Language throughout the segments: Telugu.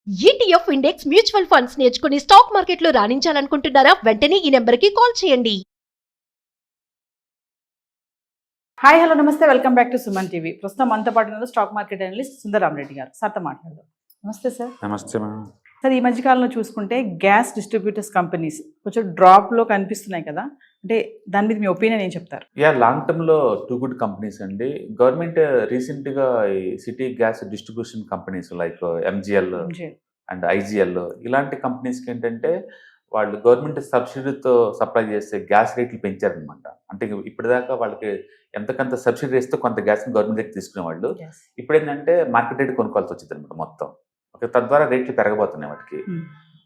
ఈటీఎఫ్ ఇండెక్స్ మ్యూచువల్ ఫండ్స్ నేర్చుకుని స్టాక్ మార్కెట్లో రాణించాలనుకుంటున్నారా? వెంటనే ఈ నెంబర్కి కాల్ చేయండి. హాయ్ హలో నమస్తే, welcome back to Suman TV. ప్రస్తుతం మనతో పాటు ఉన్నారు స్టాక్ మార్కెట్ అనలిస్ట్ సుందరరామరెడ్డి గారు. సార్తో మాట్లాడదాం. నమస్తే సార్. నమస్తే మేడం. సార్, ఈ మధ్యకాలంలో చూసుకుంటే గ్యాస్ డిస్ట్రిబ్యూటర్స్ కంపెనీస్ కొంచెం డ్రాప్లో కనిపిస్తున్నాయి కదా, అంటే దాని మీద మీ ఒపీనియన్ ఏం చెప్తారు? లాంగ్ టర్మ్లో టూ గుడ్ కంపెనీస్ అండి. గవర్నమెంట్ రీసెంట్గా ఈ city gas distribution companies like MGL and IGL ఇలాంటి కంపెనీస్కి ఏంటంటే వాళ్ళు గవర్నమెంట్ సబ్సిడీతో సప్లై చేసే గ్యాస్ రేట్లు పెంచారనమాట. అంటే ఇప్పటిదాకా వాళ్ళకి ఎంతకంత సబ్సిడీ ఇస్తే కొంత గ్యాస్ని గవర్నమెంట్ దగ్గర తీసుకునేవాళ్ళు. ఇప్పుడు ఏంటంటే మార్కెట్ రేట్ కొనుక్కోవాల్సి వచ్చింది అనమాట మొత్తం. ఓకే, తద్వారా రేట్లు పెరగబోతున్నాయి వాటికి.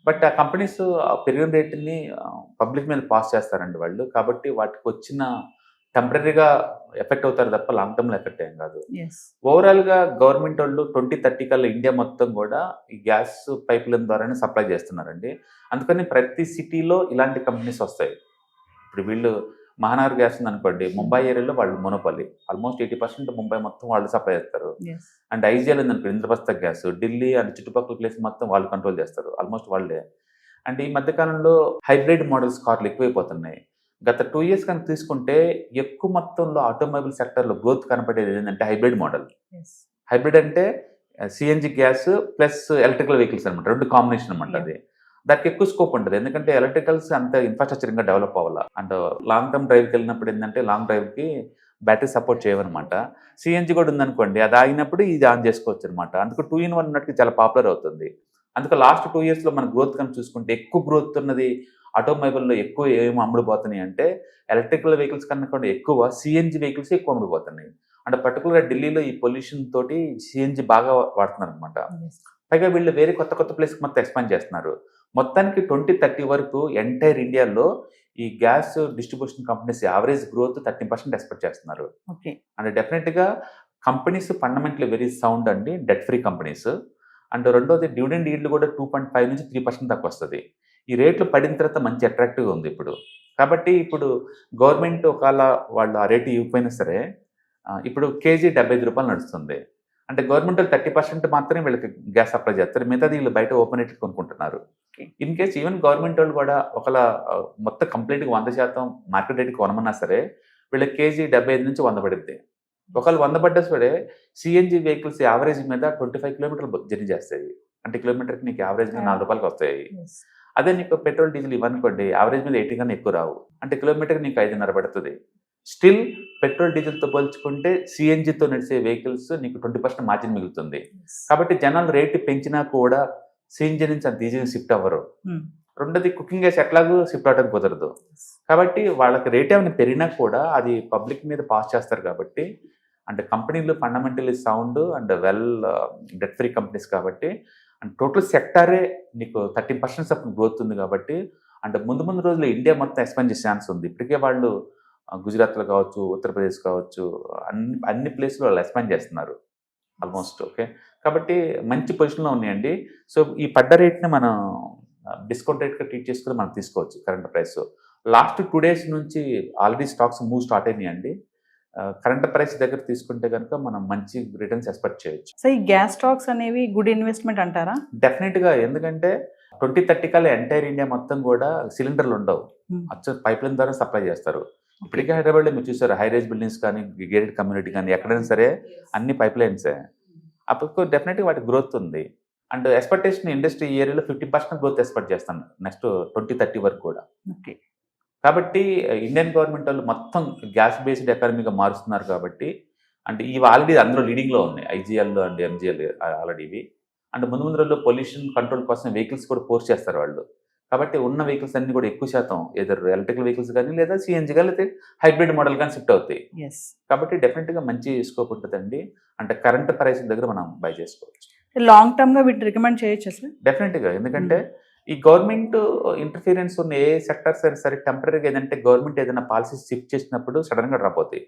బట్ ఆ కంపెనీస్ పెరిగిన రేట్ని పబ్లిక్ మీద పాస్ చేస్తారండి వాళ్ళు. కాబట్టి వాటికి వచ్చిన టెంపరీగా ఎఫెక్ట్ అవుతారు తప్ప లాంగ్ టర్మ్లో ఎఫెక్ట్ ఏం కాదు. ఓవరాల్గా గవర్నమెంట్ వాళ్ళు 2030 కల్లా ఇండియా మొత్తం కూడా ఈ గ్యాస్ పైప్ లైన్ ద్వారానే సప్లై చేస్తున్నారండి. అందుకని ప్రతి సిటీలో ఇలాంటి కంపెనీస్ వస్తాయి. ఇప్పుడు వీళ్ళు మహానగర్ గ్యాస్ ఉంది అనుకోండి, ముంబై ఏరియాలో వాళ్ళు మొనోపల్లి ఆల్మోస్ట్ 80% ముంబై మొత్తం వాళ్ళు సప్లై చేస్తారు. అండ్ ఐజిఎల్ ఉంది అనుకో, ఇంద్రప్రస్థ గ్యాస్ ఢిల్లీ అండ్ చుట్టుపక్కల ప్లేస్ మొత్తం వాళ్ళు కంట్రోల్ చేస్తారు, ఆల్మోస్ట్ వాళ్ళే. అండ్ ఈ మధ్యకాలంలో హైబ్రిడ్ మోడల్స్ కార్లు ఎక్కువైపోతున్నాయి. గత 2 years కనుక తీసుకుంటే ఎక్కువ మొత్తంలో ఆటోమొబైల్ సెక్టర్లో గ్రోత్ కనపడేది ఏంటంటే హైబ్రిడ్ మోడల్. హైబ్రిడ్ అంటే CNG gas plus electrical vehicles అనమాట, రెండు కాంబినేషన్ అనమాట. అది దానికి ఎక్కువ స్కోప్ ఉంటుంది, ఎందుకంటే ఎలక్ట్రికల్స్ అంత ఇన్ఫ్రాస్ట్రక్చర్ ఇంకా డెవలప్ అవ్వాలి. అండ్ లాంగ్ టర్మ్ డ్రైవ్కి వెళ్ళినప్పుడు ఏంటంటే లాంగ్ డ్రైవ్కి బ్యాటరీ సపోర్ట్ చేయవన్నమాట. సిఎన్జి కూడా ఉందనుకోండి, అది ఆగినప్పుడు ఇది ఆన్ చేసుకోవచ్చు అనమాట. అందుకు 2-in-1 ఉన్నట్టు చాలా పాపులర్ అవుతుంది. అందుకు లాస్ట్ 2 yearsలో మన గ్రోత్ కనుక చూసుకుంటే ఎక్కువ గ్రోత్ ఉన్నది ఆటోమొబైల్లో. ఎక్కువ ఏమో అమ్ముడుపోతున్నాయి అంటే ఎలక్ట్రికల్ వెహికల్స్ కన్నా కూడా ఎక్కువ సిఎన్జి వెహికల్స్ ఎక్కువ అమ్ముడుపోతున్నాయి. అంటే పర్టికులర్గా ఢిల్లీలో ఈ పొల్యూషన్ తోటి సిఎన్జి బాగా వాడుతున్నారు అనమాట. పైగా వీళ్ళు వేరే కొత్త కొత్త ప్లేస్కి మొత్తం ఎక్స్పాండ్ చేస్తున్నారు. మొత్తానికి 2030 వరకు ఎంటైర్ ఇండియాలో ఈ gas distribution companies average growth 30% expect చేస్తున్నారు. అండ్ డెఫినెట్గా కంపెనీస్ ఫండమెంటలీ వెరీ సౌండ్ అండి, డెట్ ఫ్రీ కంపెనీస్. అండ్ రెండోది డివిడెండ్ ఈల్డ్ కూడా 2.5 నుంచి 3% దాకా వస్తుంది. ఈ రేట్లు పడిన తర్వాత మంచి అట్రాక్టివ్గా ఉంది ఇప్పుడు. కాబట్టి ఇప్పుడు గవర్నమెంట్ ఒకవేళ వాళ్ళు ఆ రేటు ఇవ్వకపోయినా సరే, ఇప్పుడు కేజీ 75 రూపాయలు నడుస్తుంది. అంటే గవర్నమెంట్ 30% మాత్రమే వీళ్ళకి గ్యాస్ సప్లై చేస్తారు, మిగతాది వీళ్ళు బయట ఓపెన్ రేట్లు కొనుక్కుంటున్నారు. ఇన్ కేస్ ఈవెన్ గవర్నమెంట్ వాళ్ళు కూడా ఒకవేళ మొత్తం కంప్లీట్గా 100% మార్కెట్ రేట్కి కొనమన్నా సరే వీళ్ళకి కేజీ 75 నుంచి 100 పడుద్ది. ఒకవేళ 100 పడ్డా సరే సిఎన్జి వెహికల్స్ యావరేజ్ మీద 25 కిలోమీటర్లు జర్నీ చేస్తాయి. అంటే కిలోమీటర్కి నీకు యావరేజ్గా 4 రూపాయలకి వస్తాయి. అదే నీకు పెట్రోల్ డీజిల్ ఇవ్వనుకోండి, యావరేజ్ మీద 80 కన్నా ఎక్కువ రావు. అంటే కిలోమీటర్కి నీకు 5.5 పడుతుంది. స్టిల్ పెట్రోల్ డీజిల్తో పోల్చుకుంటే సిఎన్జితో నడిచే వెహికల్స్ నీకు 20% మార్జిన్ మిగులుతుంది. కాబట్టి జనాలు రేటు పెంచినా కూడా సిఎన్జి నుంచి అంత ఈజీగా షిఫ్ట్ అవ్వరు. రెండోది కుకింగ్ గ్యాస్ ఎట్లాగూ షిఫ్ట్ అవడానికి కుదరదు. కాబట్టి వాళ్ళకి రేట్ ఏమైనా పెరిగినా కూడా అది పబ్లిక్ మీద పాస్ చేస్తారు. కాబట్టి అంటే కంపెనీలు fundamentally sound and well debt free companies కాబట్టి అండ్ టోటల్ సెక్టారే నీకు 30% గ్రోత్ ఉంది. కాబట్టి అంటే ముందు రోజుల్లో ఇండియా మొత్తం ఎక్స్పాండ్ చేసే ఛాన్స్ ఉంది. ఇప్పటికే వాళ్ళు గుజరాత్లో కావచ్చు, ఉత్తరప్రదేశ్ కావచ్చు, అన్ని ప్లేస్లో వాళ్ళు ఎక్స్పాండ్ చేస్తున్నారు ఆల్మోస్ట్. ఓకే, కాబట్టి మంచి పొజిషన్లో ఉన్నాయండి. సో ఈ పడ్డ రేట్ని మనం డిస్కౌంట్ రేట్గా ట్రీట్ చేసుకుని మనం తీసుకోవచ్చు కరెంట్ ప్రైస్. లాస్ట్ 2 days నుంచి ఆల్రెడీ స్టాక్స్ మూవ్ స్టార్ట్ అయినాయండి. కరెంట్ ప్రైస్ దగ్గర తీసుకుంటే కనుక మనం మంచి రిటర్న్స్ ఎక్స్పెక్ట్ చేయొచ్చు. సో ఈ గ్యాస్ స్టాక్స్ అనేవి గుడ్ ఇన్వెస్ట్మెంట్ అంటారా? డెఫినెట్గా, ఎందుకంటే 2030 కల్లా ఎంటైర్ ఇండియా మొత్తం కూడా సిలిండర్లు ఉండవు, పైప్ లైన్ ద్వారా సప్లై చేస్తారు. ఇప్పటికే హైదరాబాద్లో మీరు చూసారు, హైరేజ్ బిల్డింగ్స్ కానీ గేటెడ్ కమ్యూనిటీ కానీ ఎక్కడైనా సరే అన్ని పైప్ లైన్సే. అప్పుడు డెఫినెట్గా వాటి గ్రోత్ ఉంది. అండ్ ఎక్స్పెక్టేషన్ ఇండస్ట్రీ ఈ ఏరియాలో 50% గ్రోత్ ఎక్స్పెక్ట్ చేస్తాను నెక్స్ట్ 2030 వరకు కూడా. కాబట్టి ఇండియన్ గవర్నమెంట్ వాళ్ళు మొత్తం గ్యాస్ బేస్డ్ ఎకానమీగా మారుస్తున్నారు. కాబట్టి అంటే ఇవి ఆల్రెడీ అందులో లీడింగ్లో ఉన్నాయి, ఐజిఎల్ అండ్ ఎంజిఎల్ ఆల్రెడీ ఇవి. అండ్ ముందు రోజుల్లో పొల్యూషన్ కంట్రోల్ కోసం వెహికల్స్ కూడా ఫోర్స్ చేస్తారు వాళ్ళు. కాబట్టి ఉన్న వెహికల్స్ అన్ని కూడా ఎక్కువ శాతం ఏదర్ ఎలక్ట్రికల్ వెహికల్స్ కానీ లేదా సిఎన్జి కానీ లేదా హైబ్రిడ్ మోడల్ కానీ షిఫ్ట్ అవుతాయి. కాబట్టి డెఫినెట్గా మంచి స్కోప్ ఉంటుందండి. అంటే కరెంట్ ప్రైస్ దగ్గర మనం బై చేసుకోవచ్చు. లాంగ్ టర్మ్గా వీటిని రికమెండ్ చేయొచ్చు అసలు? డెఫినెట్గా, ఎందుకంటే ఈ గవర్నమెంట్ ఇంటర్ఫీరెన్స్ ఉన్న ఏ సెక్టర్స్ అయినా సరే టెంపరీగా ఏదంటే గవర్నమెంట్ ఏదైనా పాలసీస్ షిఫ్ట్ చేసినప్పుడు సడన్గా డ్రాప్ అవుతాయి.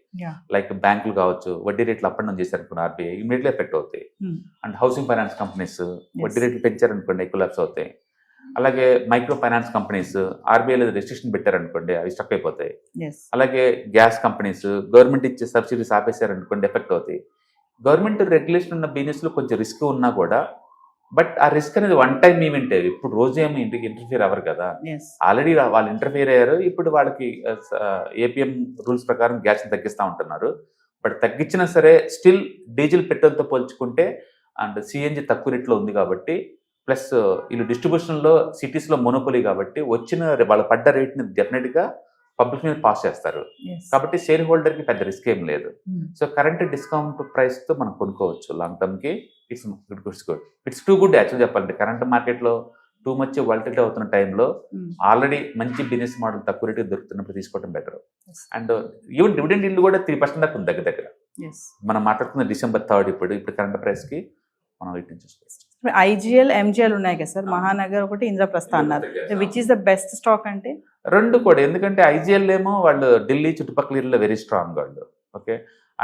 లైక్ బ్యాంకులు కావచ్చు, వడ్డీ రేట్లు అప్ అండ్ డౌన్ చేశారనుకోండి ఆర్బీఐ ఇమీడియట్లీ ఎఫెక్ట్ అవుతాయి. అండ్ హౌసింగ్ ఫైనాన్స్ కంపెనీస్ వడ్డీ రేట్లు పెంచారనుకోండి ఎక్కువ లాప్స్ అవుతాయి. అలాగే మైక్రో ఫైనాన్స్ కంపెనీస్ ఆర్బీఐలో రెస్ట్రిక్షన్ పెట్టారనుకోండి అవి స్టక్ అయిపోతాయి. అలాగే గ్యాస్ కంపెనీస్ గవర్నమెంట్ ఇచ్చే సబ్సిడీస్ ఆపేశారనుకోండి ఎఫెక్ట్ అవుతాయి. గవర్నమెంట్ రెగ్యులేషన్ ఉన్న బిజినెస్లో కొంచెం రిస్క్ ఉన్నా కూడా బట్ ఆ రిస్క్ అనేది వన్ టైం ఈవెంట్. ఇప్పుడు రోజు ఏమి ఇంటర్ఫియర్ అవ్వరు కదా, ఎస్ ఆల్రెడీ వాళ్ళు ఇంటర్ఫియర్ అయ్యారు. ఇప్పుడు వాళ్ళకి ఏపీఎం రూల్స్ ప్రకారం గ్యాస్ తగ్గిస్తూ ఉంటున్నారు. బట్ తగ్గించినా సరే స్టిల్ డీజిల్ పెట్రోల్తో పోల్చుకుంటే అండ్ సిఎన్జి తక్కువ రేట్లో ఉంది కాబట్టి, ప్లస్ వీళ్ళు డిస్ట్రిబ్యూషన్లో సిటీస్లో మోనోపోలీ కాబట్టి వాళ్ళు పడ్డ రేట్ని డెఫినెట్గా పబ్లిక్ మీద పాస్ చేస్తారు. కాబట్టి షేర్ హోల్డర్కి పెద్ద రిస్క్ ఏం లేదు. సో కరెంట్ డిస్కౌంట్ ప్రైస్తో మనం కొనుక్కోవచ్చు లాంగ్ టర్మ్కి. It's good. It's too good actual చెప్పాలంటే. కరెంట్ మార్కెట్లో టూ మచ్ వాలిటిలిటీ అవుతున్న టైంలో ఆల్రెడీ మంచి బిజినెస్ మోడల్ తక్కువ రేటుకి దొరుకుతున్నప్పుడు తీసుకోవడం బెటర్. అండ్ ఈవెన్ డివిడెండ్ ఇల్లు కూడా 3% దాకా ఉంది దగ్గర. మనం మాట్లాడుతున్న December 3rd ఇప్పుడు కరెంట్ ప్రైస్కి మనం వీటిని చూసుకోవచ్చు. ఐజీఎల్ ఎంజీఎల్ ఉన్నాయి కదా సార్, మహానగర్ ఒకటి, ఇంద్రప్రస్థ అన్నారు. Which is the best stock అంటే? రెండు కూడా. ఎందుకంటే ఐజీఎల్ ఏమో వాళ్ళు ఢిల్లీ చుట్టుపక్కల ఏరియాలో వెరీ స్ట్రాంగ్ వాళ్ళు, ఓకే,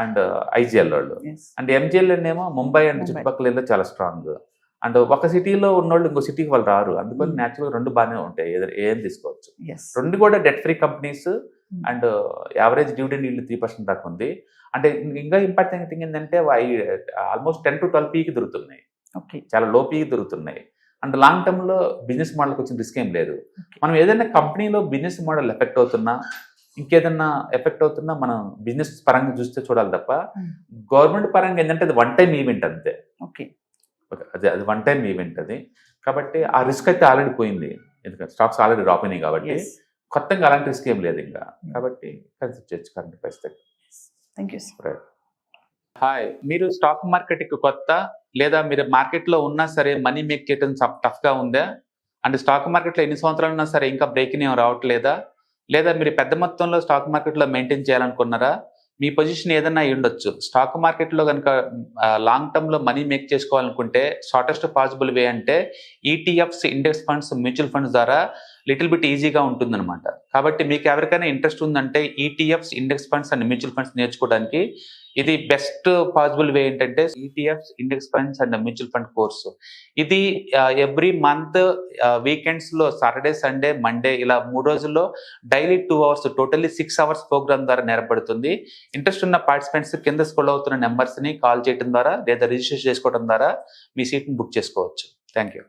అండ్ ఐజీఎల్ వాళ్ళు. అండ్ ఎంజీఎల్ ఏమో ముంబై అండ్ చుట్టుపక్కల ఏరియాలో చాలా స్ట్రాంగ్. అండ్ ఒక సిటీలో ఉన్నోళ్ళు ఇంకో సిటీకి వాళ్ళు రారు, అందుకని న్యాచురల్ రెండు బాగానే ఉంటాయి, ఏం తీసుకోవచ్చు. రెండు కూడా debt free companies. And average dividend yield 3% దాకా ఉంది. అంటే ఇంకా ఇంపార్టెంట్ థింగ్ ఏంటంటే ఆల్మోస్ట్ 10 to 12 పీకి దొరుకుతున్నాయి, చాలా లో పీకి దొరుకుతున్నాయి. అండ్ లాంగ్ టర్మ్లో బిజినెస్ మోడల్కి వచ్చిన రిస్క్ ఏం లేదు. మనం ఏదైనా కంపెనీలో బిజినెస్ మోడల్ ఎఫెక్ట్ అవుతున్నా, ఇంకేదన్నా ఎఫెక్ట్ అవుతున్నా మనం బిజినెస్ పరంగా చూస్తే చూడాలి తప్ప, గవర్నమెంట్ పరంగా ఏంటంటే అది వన్ టైం ఈవెంట్ అంతే. అది వన్ టైం ఈవెంట్ అది. కాబట్టి ఆ రిస్క్ అయితే ఆల్రెడీ పోయింది, ఎందుకంటే స్టాక్స్ ఆల్రెడీ డ్రాప్ అయినాయి కాబట్టి కొత్తగా అలాంటి రిస్క్ ఏం లేదు ఇంకా. కాబట్టి కన్సిడర్ చేయొచ్చు కరెంట్ ప్రైస్ తగ్గి. Thank you sir. హాయ్, మీరు స్టాక్ మార్కెట్కి కొత్త, లేదా మీరు మార్కెట్లో ఉన్నా సరే మనీ మేక్ చేయడం టఫ్గా ఉందా? అంటే స్టాక్ మార్కెట్లో ఎన్ని సంవత్సరాలు ఉన్నా సరే ఇంకా బ్రేకింగ్ ఏం రావట్లేదా? లేదా మీరు పెద్ద మొత్తంలో స్టాక్ మార్కెట్లో మెయింటైన్ చేయాలనుకున్నారా? మీ పొజిషన్ ఏదైనా అయి ఉండొచ్చు. స్టాక్ మార్కెట్లో కనుక లాంగ్ టర్మ్లో మనీ మేక్ చేసుకోవాలనుకుంటే షార్టెస్ట్ పాసిబుల్ వే అంటే ETFs, index funds, mutual funds ద్వారా లిటిల్ బిట్ ఈజీగా ఉంటుందన్నమాట. కాబట్టి మీకు ఎవరికైనా ఇంట్రెస్ట్ ఉందంటే ETFs, index funds and mutual funds నేర్చుకోవడానికి ఇది బెస్ట్ పాసిబుల్ వే ఏంటంటే ETFs, index funds and mutual fund course. ఇది ఎవ్రీ మంత్ వీకెండ్స్లో సాటర్డే, సండే, మండే ఇలా 3 రోజుల్లో daily 2 hours, totally 6 hours programme ద్వారా నేర్పడుతుంది. ఇంట్రెస్ట్ ఉన్న పార్టిసిపెంట్స్ కింద స్క్రోల్ అవుతున్న నెంబర్స్ని కాల్ చేయడం ద్వారా లేదా రిజిస్టర్ చేసుకోవడం ద్వారా మీ సీట్ని బుక్ చేసుకోవచ్చు. Thank you.